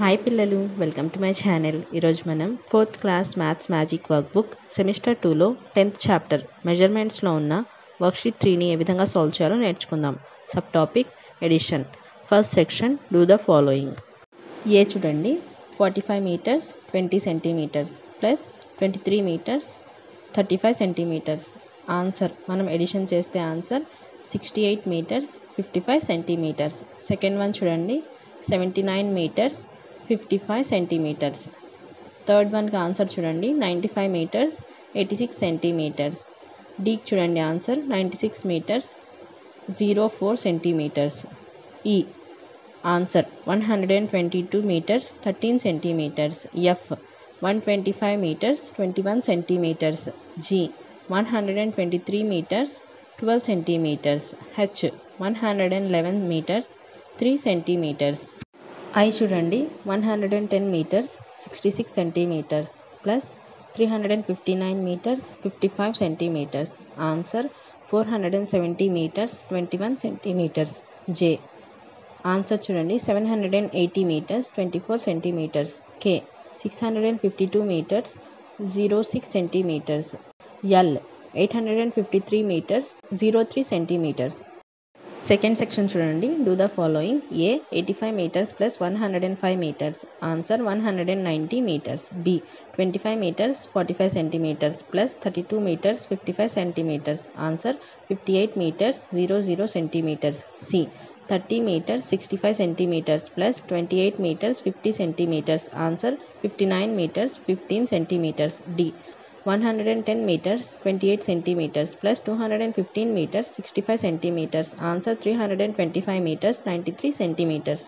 Hi పిల్లలు, welcome to my channel. ఈరోజు మనం 4th class maths magic work book semester 2లో 10th చాప్టర్ మెజర్మెంట్స్లో ఉన్న వర్క్షీట్ 3ని ఏ విధంగా సాల్వ్ చేయాలో నేర్చుకుందాం. Sub topic addition. First section do the following. A చూడండి, 45 meters 20 centimeters plus 23 meters 35 centimeters. Answer మనం ఎడిషన్ చేస్తే answer 68 meters 55 centimeters. Second one చూడండి, 79 meters 55 centimeters. Third వన్కి ఆన్సర్ చూడండి, 95 meters 86 centimeters. డీకి చూడండి answer 96 meters 04 centimeters. E answer 122 meters 13 centimeters. F 125 meters 21 centimeters. G 123 meters 12 centimeters. H 111 meters 3 centimeters. I చూడండి, 110 meters 66 centimeters plus 359 meters 55 centimeters. Answer 470 meters 21 centimeters. J answer చూడండి, 780 meters 24 centimeters. K 652 meters 06 centimeters. L 853 meters 03 centimeters. Second section చూడండి, do the following. A 85 meters plus 105 meters. Answer 190 meters. B 25 meters 45 centimeters plus 32 meters 55 centimeters. Answer 58 meters 00 centimeters. C 30 meters 65 centimeters plus 28 meters 50 centimeters. Answer 59 meters 15 centimeters. D 110 meters 28 centimeters plus 215 meters 65 centimeters. Answer 325 meters 93 centimeters.